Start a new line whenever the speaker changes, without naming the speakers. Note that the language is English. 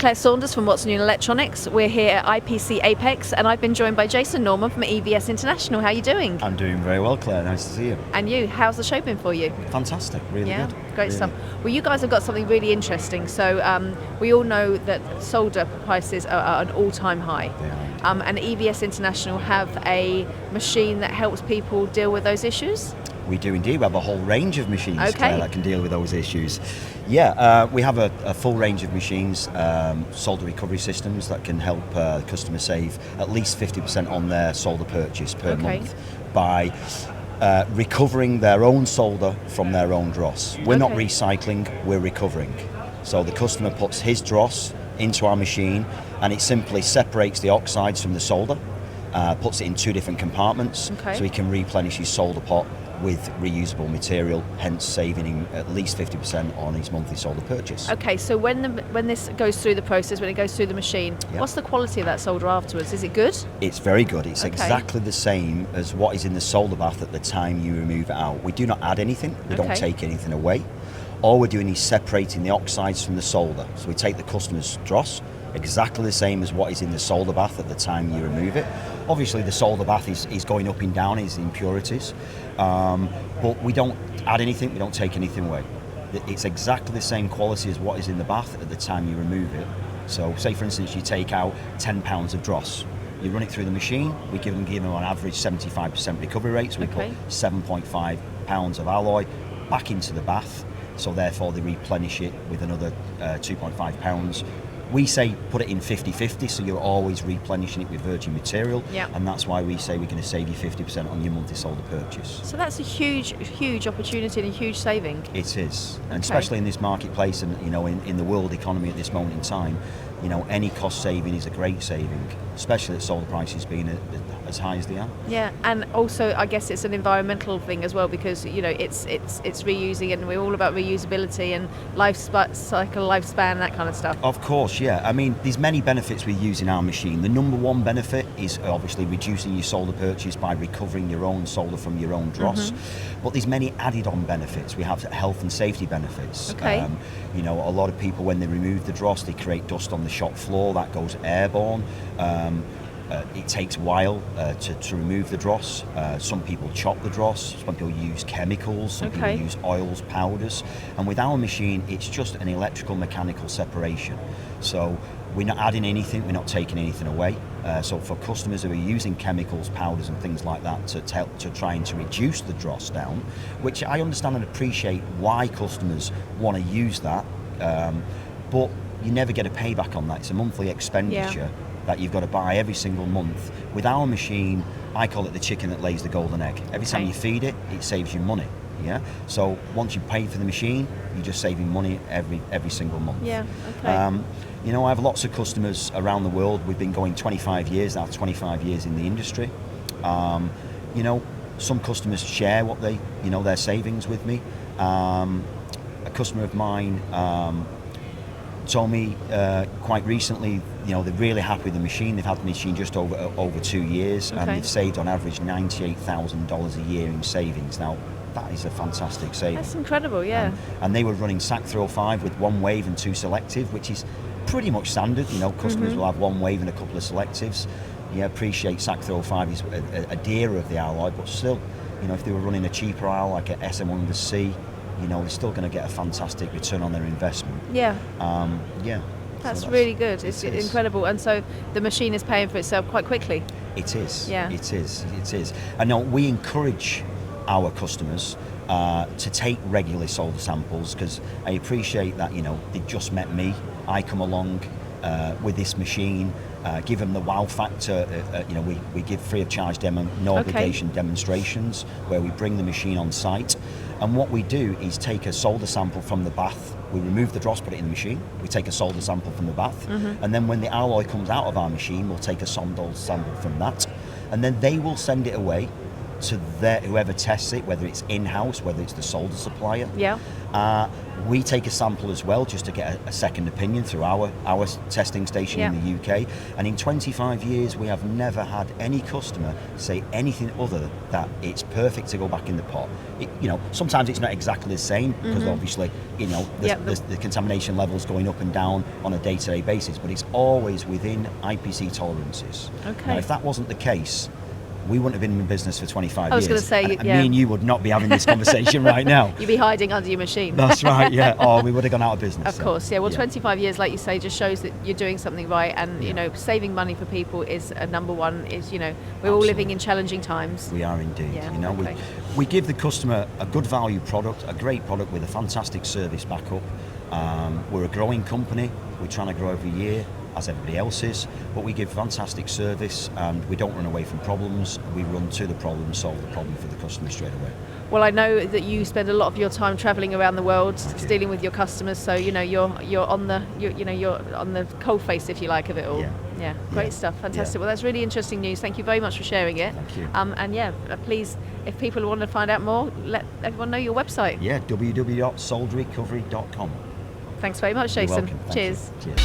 Claire Saunders from What's New in Electronics. We're here at IPC APEX and I've been joined by Jason Norman from EVS International. How are you doing?
I'm doing very well, Claire. Nice to see you.
And you, how's the show been for you?
Fantastic, really good.
Great
really.
stuff. Well, you guys have got something really interesting. So we all know that solder prices are at an all-time high. And EVS International have a machine that helps people deal with those issues?
We do indeed. We have a whole range of machines,
Claire,
that can deal with those issues. We have a full range of machines, solder recovery systems that can help customers save at least 50% on their solder purchase per month by recovering their own solder from their own dross. We're not recycling, we're recovering. So the customer puts his dross into our machine and it simply separates the oxides from the solder, puts it in two different compartments so he can replenish his solder pot with reusable material, hence saving him at least 50% on his monthly solder purchase.
Okay, so when this goes through the process, when it goes through the machine, what's the quality of that solder afterwards? Is it good?
It's very good. It's exactly the same as what is in the solder bath at the time you remove it out. We do not add anything, we don't take anything away. All we're doing is separating the oxides from the solder. So we take the customer's dross, exactly the same as what is in the solder bath at the time you remove it. Obviously the solder bath is going up and down, is impurities, but we don't add anything, we don't take anything away. It's exactly the same quality as what is in the bath at the time you remove it. So say for instance you take out 10 pounds of dross, you run it through the machine, we give them on average 75% recovery rates, we put 7.5 pounds of alloy back into the bath, so therefore they replenish it with another 2.5 pounds. We say put it in 50-50, so you're always replenishing it with virgin material, and that's why we say we're going to save you 50% on your monthly solder purchase.
So that's a huge opportunity and a huge saving.
It is, and especially in this marketplace and in the world economy at this moment in time, any cost saving is a great saving, especially at solder prices being as high as they are.
Yeah, and also I guess it's an environmental thing as well because it's reusing, and we're all about reusability and lifespan, that kind of stuff.
Of course, yeah. I mean, there's many benefits with using our machine. The number one benefit is obviously reducing your solder purchase by recovering your own solder from your own dross. But there's many added on benefits. We have health and safety benefits. A lot of people, when they remove the dross, they create dust on the shop floor that goes airborne. It takes a while to remove the dross. Some people chop the dross, some people use chemicals, some people use oils, powders, and with our machine it's just an electrical mechanical separation. So we're not adding anything, we're not taking anything away. So for customers who are using chemicals, powders and things like that to try and to reduce the dross down, which I understand and appreciate why customers want to use that, but you never get a payback on that. It's a monthly expenditure that you've got to buy every single month. With our machine, I call it the chicken that lays the golden egg. Every time you feed it, it saves you money. So once you pay for the machine, you're just saving money every single month. I have lots of customers around the world. We've been going 25 years now, 25 years in the industry. Some customers share what their savings with me. A customer of mine told me quite recently, they're really happy with the machine. They've had the machine just over 2 years, and they've saved on average $98,000 a year in savings. Now, that is a fantastic saving. That's
incredible, yeah.
And they were running SAC 305 with 1 wave and 2 selective, which is pretty much standard. Customers will have 1 wave and a couple of selectives. Appreciate SAC 305 is a dearer of the alloy, but still, if they were running a cheaper alloy like a SM100C, they're still going to get a fantastic return on their investment. That's
really good. It's incredible. And so the machine is paying for itself quite quickly.
It is. It is. And now we encourage our customers to take regular solder samples, because I appreciate that they just met me. I come along with this machine, give them the wow factor. We give free of charge no obligation demonstrations where we bring the machine on site, and what we do is take a solder sample from the bath. We remove the dross, put it in the machine. We take a solder sample from the bath, and then when the alloy comes out of our machine, we'll take a Saunders sample from that, and then they will send it away to whoever tests it, whether it's in-house, whether it's the solder supplier.
Yeah.
We take a sample as well, just to get a second opinion through our testing station in the UK. And in 25 years, we have never had any customer say anything other that it's perfect to go back in the pot. Sometimes it's not exactly the same, because obviously, the contamination levels going up and down on a day-to-day basis, but it's always within IPC tolerances.
Okay.
Now, if that wasn't the case, we wouldn't have been in business for 25 years.
I was going to say,
and me and you would not be having this conversation right now.
You'd be hiding under your machine.
That's right, yeah. Or we would have gone out of business.
Of course, yeah. Well, 25 years, like you say, just shows that you're doing something right, and saving money for people is number one. Is we're all living in challenging times.
We are indeed.
Yeah,
we give the customer a good value product, a great product with a fantastic service backup. We're a growing company. We're trying to grow every year, as everybody else is, but we give fantastic service, and we don't run away from problems. We run to the problem, solve the problem for the customer straight away.
Well, I know that you spend a lot of your time travelling around the world, dealing with your customers. So you're on the cold face, if you like, of it all. Yeah, great stuff, fantastic. Well, that's really interesting news. Thank you very much for sharing it.
Thank you.
And please, if people want to find out more, let everyone know your website.
Yeah, www.solderrecovery.com.
Thanks very much, Jason.
You're welcome.
Cheers.
Cheers.